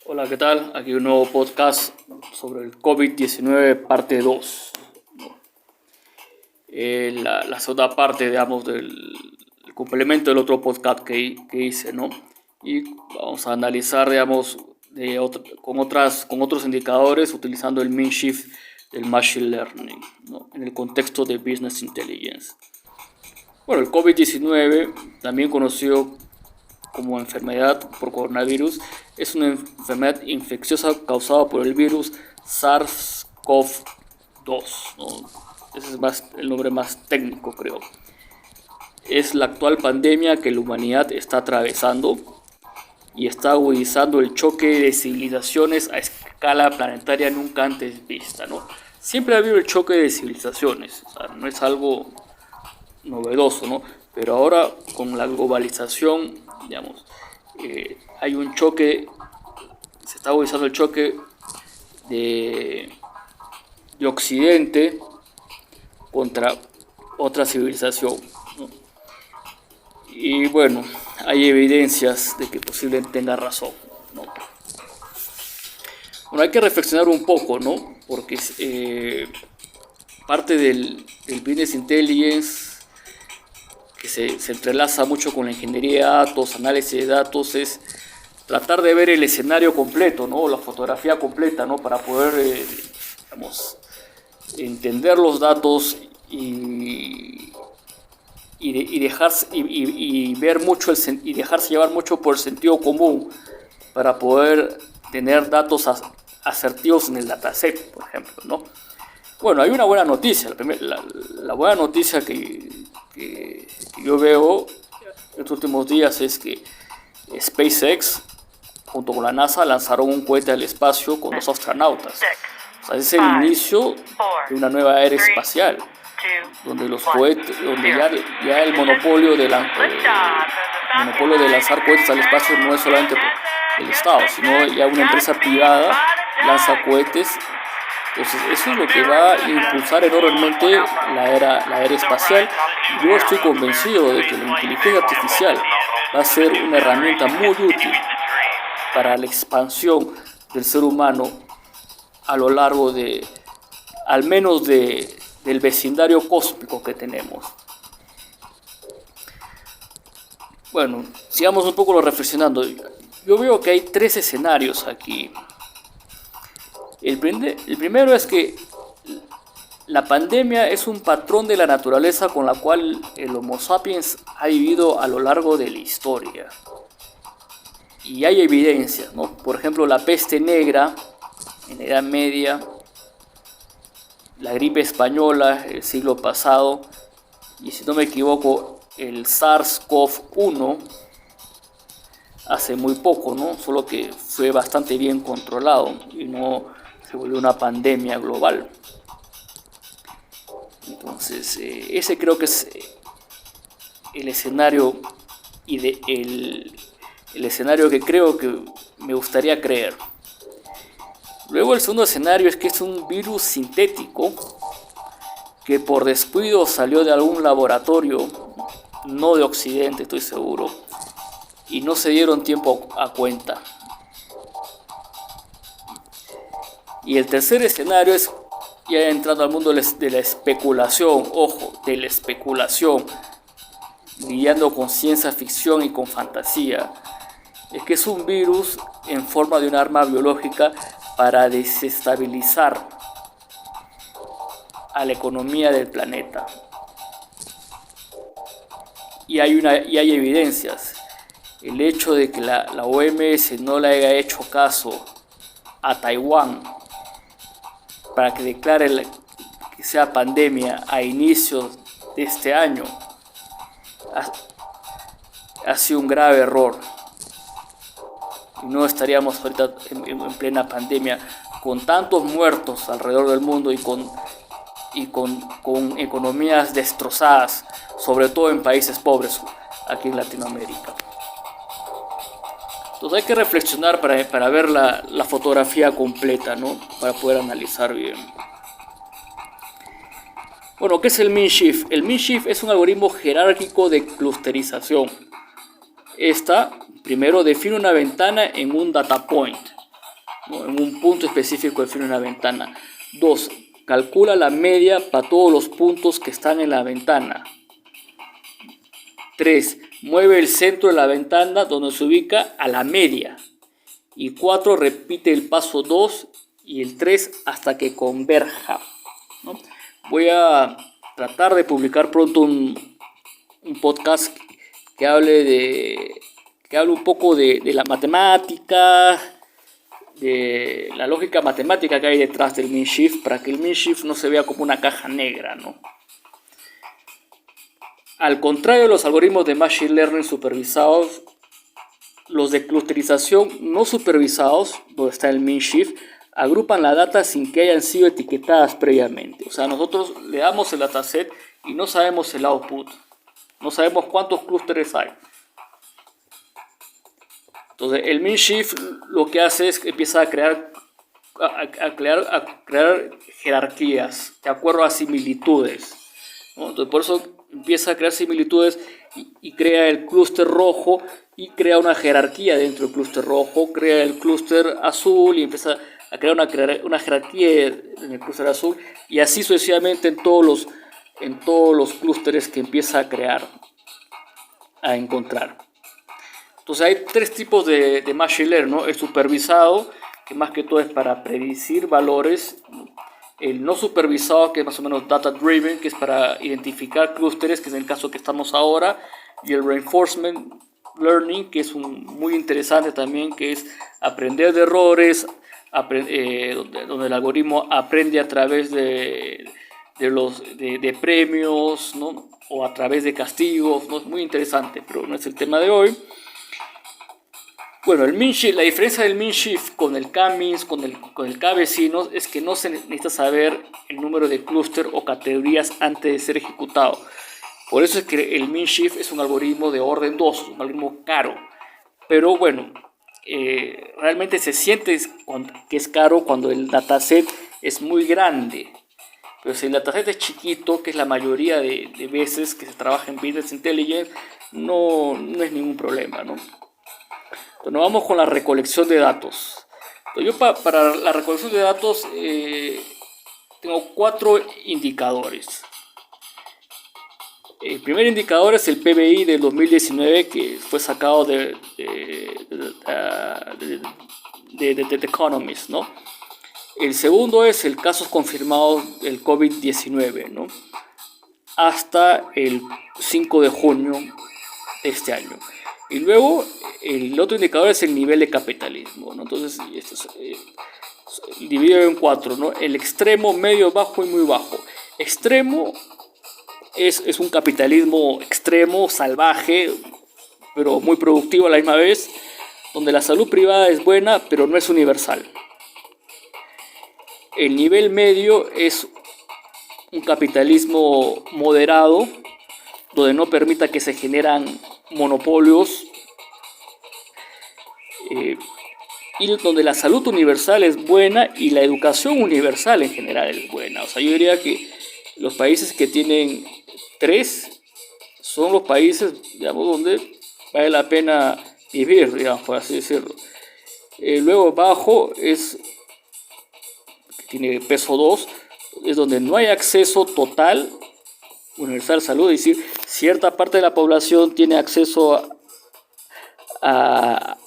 Hola, ¿qué tal? Aquí un nuevo podcast sobre el COVID-19 parte 2. La segunda parte, digamos, del el complemento del otro podcast que hice, ¿no? Y vamos a analizar, digamos, con otros indicadores utilizando el mean shift del Machine Learning, ¿no? En el contexto de Business Intelligence. Bueno, el COVID-19, también conocido como enfermedad por coronavirus, es una enfermedad infecciosa causada por el virus SARS-CoV-2, ¿no? Ese es el nombre más técnico, creo. Es la actual pandemia que la humanidad está atravesando y está agudizando el choque de civilizaciones a escala planetaria nunca antes vista, ¿no? Siempre ha habido el choque de civilizaciones, o sea, no es algo novedoso, ¿no? Pero ahora con la globalización, digamos, hay un choque, se está agudizando el choque de Occidente contra otra civilización, ¿no? Y bueno, hay evidencias de que posiblemente tenga razón, ¿no? Bueno, hay que reflexionar un poco, ¿no? Porque parte del Business Intelligence que se entrelaza mucho con la ingeniería de datos, análisis de datos, es tratar de ver el escenario completo, ¿no? La fotografía completa, ¿no? Para poder, digamos, entender los datos y dejarse llevar mucho por el sentido común para poder tener datos asertivos en el dataset, por ejemplo, ¿no? Bueno, hay una buena noticia. La buena noticia que yo veo en estos últimos días es que SpaceX junto con la NASA lanzaron un cohete al espacio con 2 astronautas. O sea, es el inicio de una nueva era espacial, donde los cohetes, donde ya el monopolio de lanzar cohetes al espacio no es solamente por el Estado, sino ya una empresa privada lanza cohetes. Entonces eso es lo que va a impulsar enormemente la era espacial. Yo estoy convencido de que la inteligencia artificial va a ser una herramienta muy útil para la expansión del ser humano a lo largo al menos del vecindario cósmico que tenemos. Bueno, sigamos un poco reflexionando. Yo veo que hay 3 escenarios aquí. El primero es que la pandemia es un patrón de la naturaleza con la cual el Homo sapiens ha vivido a lo largo de la historia. Y hay evidencias, ¿no? Por ejemplo, la peste negra en la Edad Media, la gripe española el siglo pasado, y si no me equivoco, el SARS-CoV-1 hace muy poco, ¿no? Solo que fue bastante bien controlado y no se volvió una pandemia global. Entonces, ese creo que es el escenario el escenario que creo que me gustaría creer. Luego el segundo escenario es que es un virus sintético que por descuido salió de algún laboratorio, no de Occidente, estoy seguro, y no se dieron tiempo a cuenta. Y el tercer escenario es, ya entrando al mundo de la especulación, ojo, de la especulación, lidiando con ciencia ficción y con fantasía, es que es un virus en forma de un arma biológica para desestabilizar a la economía del planeta. Y hay evidencias. El hecho de que la OMS no le haya hecho caso a Taiwán para que declare que sea pandemia a inicios de este año ha sido un grave error. Y no estaríamos ahorita en plena pandemia con tantos muertos alrededor del mundo y con economías destrozadas, sobre todo en países pobres aquí en Latinoamérica. Entonces hay que reflexionar para ver la fotografía completa, ¿no? Para poder analizar bien. Bueno, ¿qué es el mean shift? El mean shift es un algoritmo jerárquico de clusterización. Esta primero define una ventana en un data point. ¿no? En un punto específico define una ventana. 2. Calcula la media para todos los puntos que están en la ventana. 3. Mueve el centro de la ventana donde se ubica a la media. Y 4. Repite el paso 2 y el 3 hasta que converja, ¿no? Voy a tratar de publicar pronto un podcast que hable un poco de la matemática, de la lógica matemática que hay detrás del Minsheaf, para que el Minsheaf no se vea como una caja negra, ¿no? Al contrario de los algoritmos de Machine Learning supervisados, los de clusterización no supervisados, donde está el Minsheaf, agrupan la data sin que hayan sido etiquetadas previamente. O sea, nosotros le damos el dataset y no sabemos el output. No sabemos cuántos clústeres hay. Entonces, el Minsheaf lo que hace es que empieza a crear jerarquías de acuerdo a similitudes, ¿no? Entonces, por eso empieza a crear similitudes y crea el clúster rojo y crea una jerarquía dentro del clúster rojo, crea el clúster azul y empieza a crear una jerarquía en el clúster azul, y así sucesivamente en todos los clústeres que empieza a crear, a encontrar. Entonces hay tres tipos de Machine Learning, ¿no? El supervisado, que más que todo es para predecir valores. El no supervisado, que es más o menos data driven, que es para identificar clústeres, que es el caso que estamos ahora. Y el reinforcement learning, que es muy interesante también, que es aprender de errores, donde el algoritmo aprende a través de premios, ¿no? O a través de castigos, ¿no? Es muy interesante, pero no es el tema de hoy. Bueno, la diferencia del Minsheaf con el K-means, con el K-vecinos, es que no se necesita saber el número de clúster o categorías antes de ser ejecutado. Por eso es que el Minsheaf es un algoritmo de orden 2, un algoritmo caro. Pero bueno, realmente se siente que es caro cuando el dataset es muy grande. Pero si el dataset es chiquito, que es la mayoría de veces que se trabaja en Business Intelligence, no es ningún problema, ¿no? Entonces, nos vamos con la recolección de datos. Entonces, yo para la recolección de datos tengo 4 indicadores. El primer indicador es el PBI del 2019, que fue sacado de The Economist, ¿no? El segundo es el casos confirmados del COVID-19, ¿no? Hasta el 5 de junio de este año. Y luego el otro indicador es el nivel de capitalismo, ¿no? Entonces, esto es dividido en 4, ¿no? El extremo, medio, bajo y muy bajo. Extremo es un capitalismo extremo, salvaje, pero muy productivo a la misma vez, donde la salud privada es buena, pero no es universal. El nivel medio es un capitalismo moderado, donde no permita que se generan monopolios, y donde la salud universal es buena y la educación universal en general es buena. O sea, yo diría que los países que tienen 3 son los países, digamos, donde vale la pena vivir, digamos, por así decirlo. Luego bajo tiene peso 2, es donde no hay acceso total universal a salud, es decir, cierta parte de la población tiene acceso a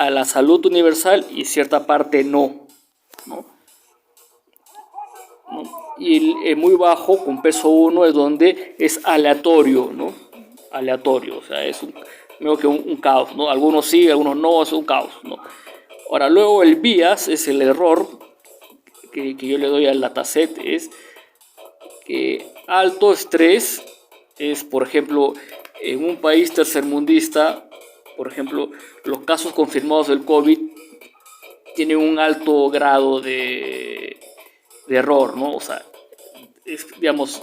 la salud universal y cierta parte no, ¿no? Y el muy bajo, con peso 1, es donde es aleatorio, ¿no? Aleatorio, o sea, es un caos, ¿no? Algunos sí, algunos no, es un caos, ¿no? Ahora, luego el bias es el error que yo le doy al dataset, es que alto estrés es, por ejemplo, en un país tercermundista, por ejemplo, los casos confirmados del COVID tienen un alto grado de error, ¿no? O sea, digamos,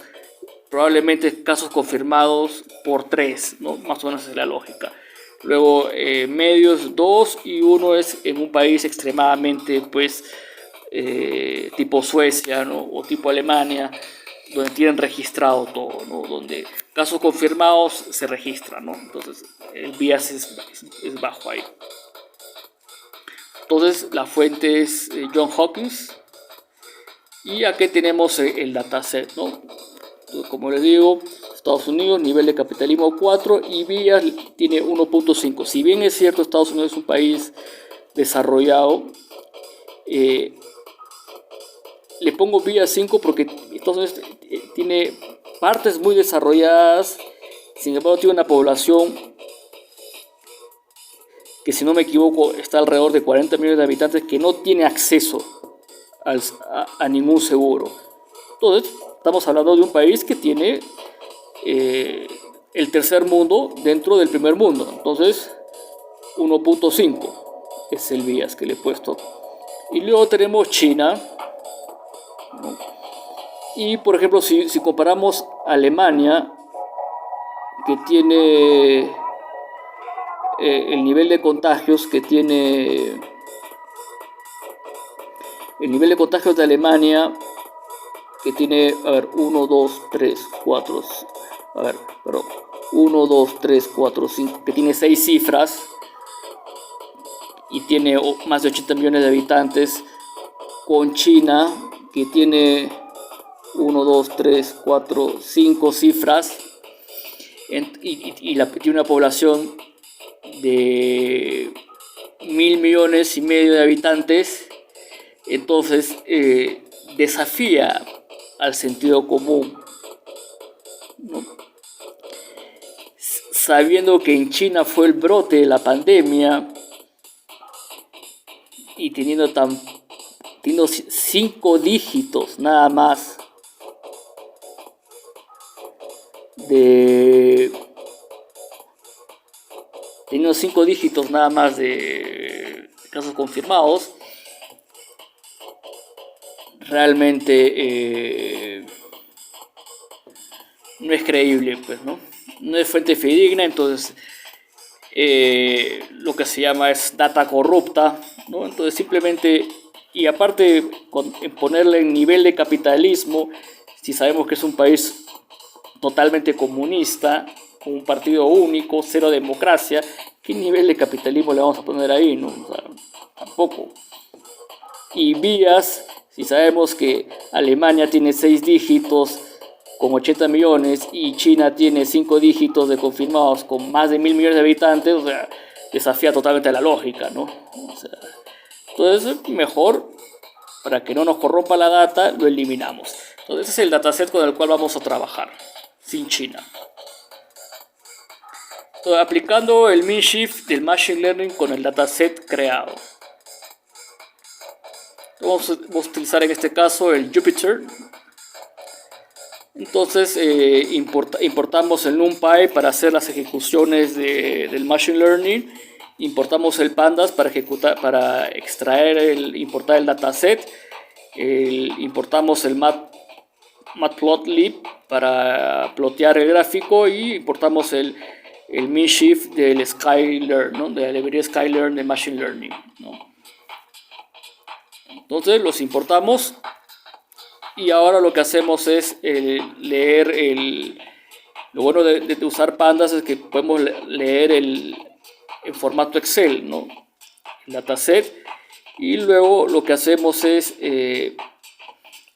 probablemente casos confirmados por 3, ¿no? Más o menos es la lógica. Luego, medios 2 y 1 es en un país extremadamente, pues, tipo Suecia, ¿no? O tipo Alemania, donde tienen registrado todo, ¿no? Donde casos confirmados se registran, ¿no? Entonces el bias es bajo ahí. Entonces la fuente es John Hopkins. Y aquí tenemos el dataset, ¿no? Entonces, como les digo, Estados Unidos, nivel de capitalismo 4 y vías tiene 1.5. Si bien es cierto, Estados Unidos es un país desarrollado, le pongo vía 5 porque Estados Unidos tiene partes muy desarrolladas, sin embargo tiene una población que, si no me equivoco, está alrededor de 40 millones de habitantes que no tiene acceso a ningún seguro. Entonces estamos hablando de un país que tiene el tercer mundo dentro del primer mundo. Entonces 1.5 es el vías que le he puesto. Y luego tenemos China, ¿no? Y por ejemplo, si comparamos Alemania, que tiene el nivel de contagios que tiene, el nivel de contagios de Alemania, que tiene, a ver, 1, 2, 3, 4, a ver, perdón, 1, 2, 3, 4, 5, que tiene 6 cifras y tiene más de 80 millones de habitantes, con China, que tiene 1, 2, 3, 4, 5 cifras y tiene una población de 1.500.000 de habitantes. Entonces desafía al sentido común, ¿no? Sabiendo que en China fue el brote de la pandemia y teniendo 5 dígitos nada más de casos confirmados, realmente no es creíble, pues, ¿no? No es fuente fidedigna. Entonces lo que se llama es data corrupta, ¿no? Entonces simplemente, y aparte en ponerle en nivel de capitalismo, si sabemos que es un país totalmente comunista, con un partido único, cero democracia, ¿qué nivel de capitalismo le vamos a poner ahí, no? O sea, tampoco. Y vías, si sabemos que Alemania tiene 6 dígitos con 80 millones y China tiene 5 dígitos de confirmados con más de 1.000 millones de habitantes, o sea, desafía totalmente la lógica, ¿no? O sea, entonces, mejor, para que no nos corrompa la data, lo eliminamos. Entonces, ese es el dataset con el cual vamos a trabajar, sin China. Entonces, aplicando el Minshift del Machine Learning con el dataset creado. Vamos a utilizar en este caso el Jupyter. Entonces importamos el NumPy para hacer las ejecuciones del Machine Learning. Importamos el Pandas para importar el dataset. Importamos el Matplotlib para plotear el gráfico. Y importamos el Minshift del Skylearn, ¿no? De la librería Skylearn de Machine Learning, ¿no? Entonces los importamos. Y ahora lo que hacemos es leer lo bueno de usar Pandas es que podemos leer en formato Excel, ¿no? El dataset. Y luego lo que hacemos es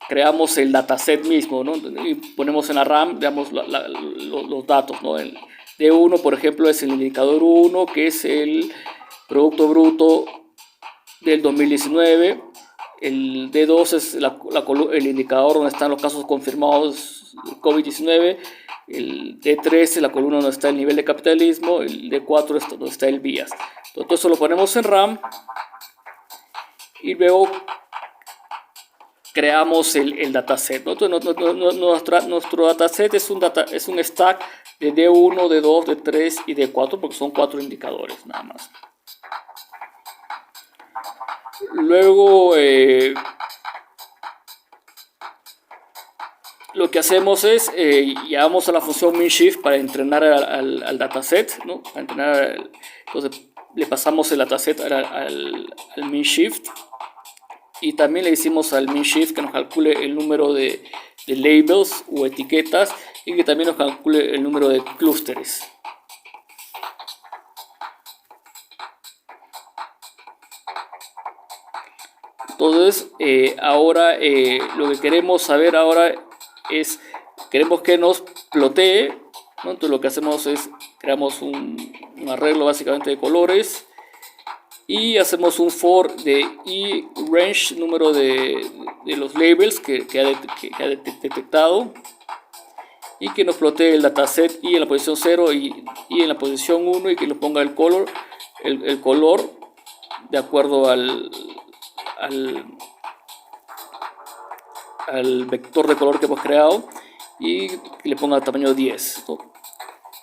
creamos el dataset mismo, ¿no? Y ponemos en la RAM, digamos, los datos, ¿no? El D1, por ejemplo, es el indicador 1, que es el Producto Bruto del 2019. El D2 es el indicador donde están los casos confirmados de COVID-19. El D3 es la columna donde está el nivel de capitalismo. El D4 es donde está el BIAS. Todo eso lo ponemos en RAM. Y luego creamos el dataset, ¿no? Entonces, nuestro dataset es un stack de D1, D2, D3 y D4, porque son 4 indicadores nada más. Luego lo que hacemos es llamamos a la función Minshift para entrenar al dataset, ¿no? Entonces le pasamos el dataset al Minshift, y también le decimos al Minshift que nos calcule el número de labels o etiquetas, y que también nos calcule el número de clústeres. Entonces, ahora lo que queremos saber ahora es, queremos que nos plotee, ¿no? Entonces lo que hacemos es, creamos un arreglo básicamente de colores y hacemos un for de range, número de los labels que ha detectado, y que nos plotee el dataset y en la posición 0 y en la posición 1, y que nos ponga el color de acuerdo al vector de color que hemos creado, y que le ponga tamaño 10, ¿no?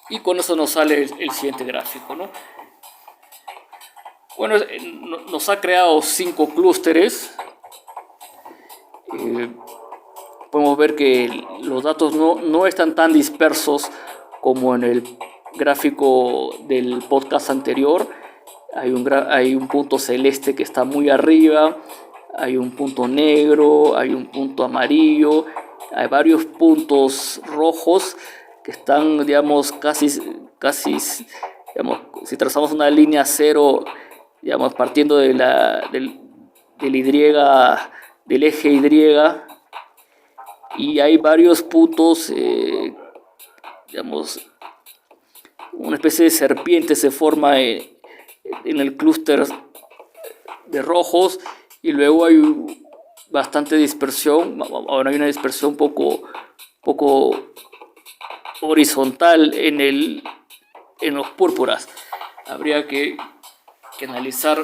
Y con eso nos sale el siguiente gráfico, ¿no? Bueno, nos ha creado 5 clústeres. Podemos ver que los datos no están tan dispersos como en el gráfico del podcast anterior. Hay un punto celeste que está muy arriba, hay un punto negro, hay un punto amarillo, hay varios puntos rojos que están, digamos, casi, digamos, si trazamos una línea cero, digamos, partiendo del eje Y, hay varios puntos, digamos, una especie de serpiente se forma en el clúster de rojos, y luego hay bastante dispersión. Ahora hay una dispersión poco horizontal en los púrpuras. Habría que analizar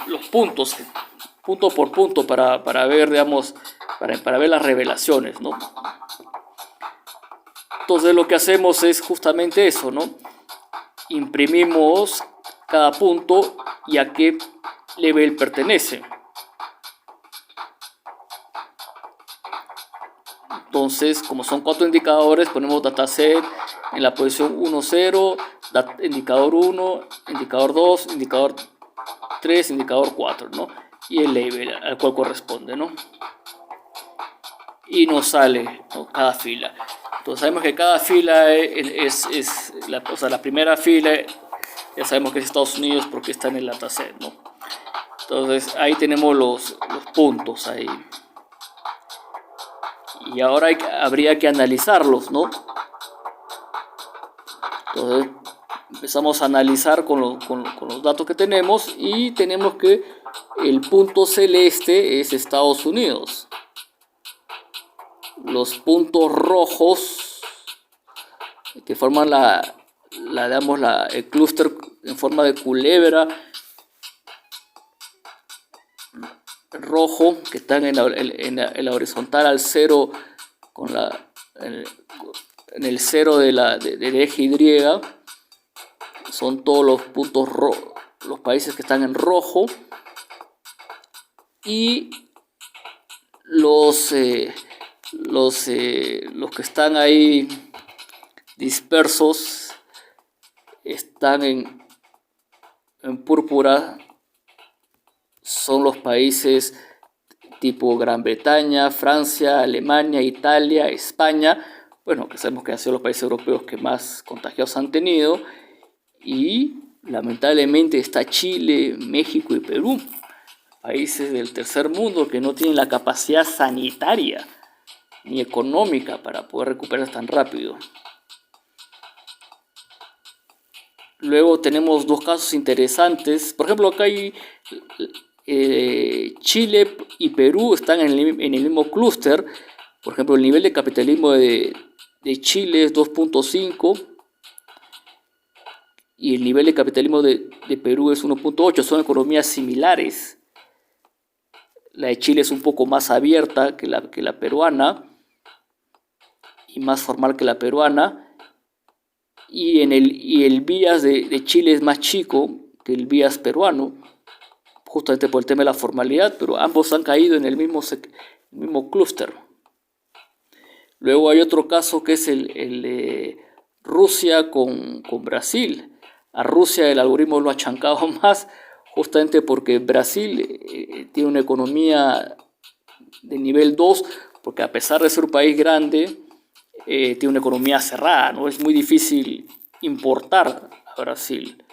los puntos, punto por punto, para ver, digamos, para ver las revelaciones, ¿no? Entonces lo que hacemos es justamente eso, ¿no? Imprimimos cada punto y a qué level pertenece. Entonces, como son 4 indicadores, ponemos dataset en la posición 1, 0, indicador 1, indicador 2, indicador 3, indicador 4, ¿no? Y el label al cual corresponde, ¿no? Y nos sale, ¿no?, cada fila. Entonces sabemos que cada fila es la primera fila, ya sabemos que es Estados Unidos porque está en el dataset, ¿no? Entonces ahí tenemos los puntos ahí. Y ahora habría que analizarlos, ¿no? Entonces empezamos a analizar con los datos que tenemos, y tenemos que el punto celeste es Estados Unidos. Los puntos rojos que forman el clúster en forma de culebra rojo, que están en la horizontal al 0, en el 0 del eje Y, son todos los puntos los países que están en rojo. Y los que están ahí dispersos están en púrpura, son los países tipo Gran Bretaña, Francia, Alemania, Italia, España, bueno, que sabemos que han sido los países europeos que más contagiados han tenido, y lamentablemente está Chile, México y Perú, países del tercer mundo que no tienen la capacidad sanitaria ni económica para poder recuperarse tan rápido. Luego tenemos 2 casos interesantes. Por ejemplo, acá hay Chile y Perú están en el mismo clúster. Por ejemplo, el nivel de capitalismo de Chile es 2.5 y el nivel de capitalismo de Perú es 1.8. Son economías similares. La de Chile es un poco más abierta que la peruana y más formal que la peruana. Y el BIAS de Chile es más chico que el BIAS peruano, justamente por el tema de la formalidad, pero ambos han caído en el mismo clúster. Luego hay otro caso que es el de Rusia con Brasil. A Rusia el algoritmo lo ha achancado más, justamente porque Brasil tiene una economía de nivel 2, porque a pesar de ser un país grande, tiene una economía cerrada, ¿no? Es muy difícil importar a Brasil.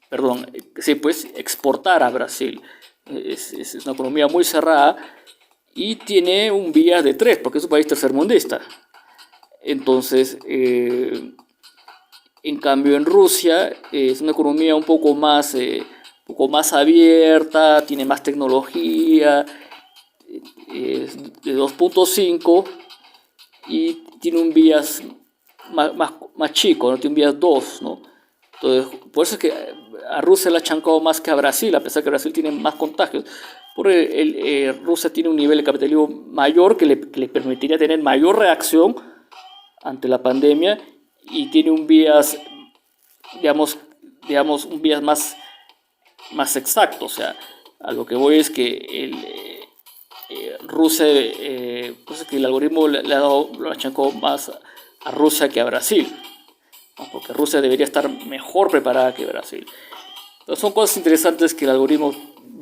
perdón, sí, pues exportar a Brasil. Es una economía muy cerrada y tiene un vías de tres, porque es un país tercermundista. Entonces, en cambio en Rusia es una economía un poco más abierta, tiene más tecnología, es de 2.5 y tiene un vías más chico, ¿no? Tiene un vías 2, ¿no? Entonces, por eso es que a Rusia le ha chancado más que a Brasil, a pesar que Brasil tiene más contagios. Porque Rusia tiene un nivel de capitalismo mayor que le permitiría tener mayor reacción ante la pandemia y tiene un vías, digamos, un vías más exacto. O sea, a lo que voy es que Rusia, pues es que el algoritmo le ha dado, lo achancó más a Rusia que a Brasil, ¿no? Porque Rusia debería estar mejor preparada que Brasil. Entonces son cosas interesantes que el algoritmo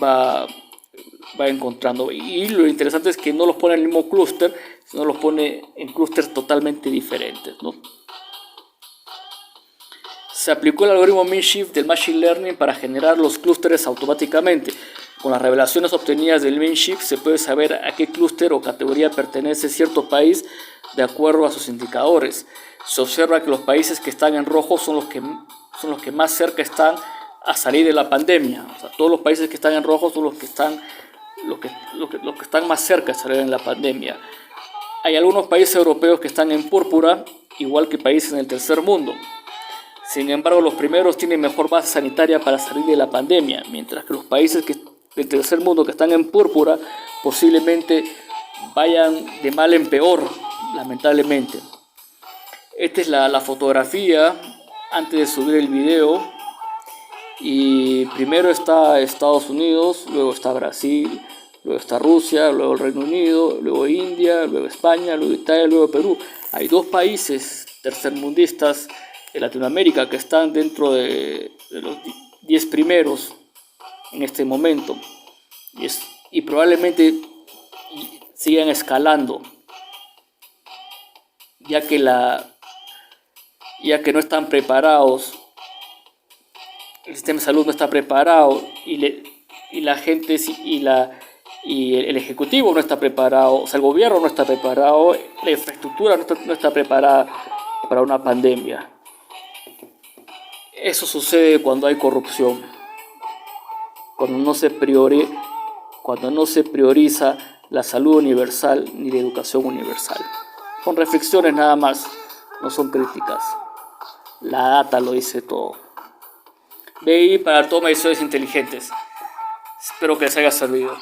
va encontrando. Y lo interesante es que no los pone en el mismo clúster, sino los pone en clústeres totalmente diferentes, ¿no? Se aplicó el algoritmo Min-Shift del Machine Learning para generar los clústeres automáticamente. Con las revelaciones obtenidas del Min-Shift se puede saber a qué clúster o categoría pertenece cierto país de acuerdo a sus indicadores. Se observa que los países que están en rojo son los que más cerca están a salir de la pandemia. O sea, todos los países que están en rojo son los que están más cerca de salir de la pandemia. Hay algunos países europeos que están en púrpura, igual que países en el tercer mundo. Sin embargo, los primeros tienen mejor base sanitaria para salir de la pandemia, mientras que los países del tercer mundo que están en púrpura posiblemente vayan de mal en peor, lamentablemente. Esta es la fotografía antes de subir el video. Y primero está Estados Unidos, luego está Brasil, luego está Rusia, luego el Reino Unido, luego India, luego España, luego Italia, luego Perú. Hay dos países tercermundistas de Latinoamérica que están dentro de los 10 primeros en este momento y probablemente sigan escalando, ya que no están preparados. El sistema de salud no está preparado y la gente y el ejecutivo no está preparado, o sea, el gobierno no está preparado, la infraestructura no está preparada para una pandemia. Eso sucede cuando hay corrupción, cuando no se prioriza la salud universal ni la educación universal. Son reflexiones nada más, no son críticas. La data lo dice todo. BI para toma de decisiones inteligentes. Espero que les haya servido.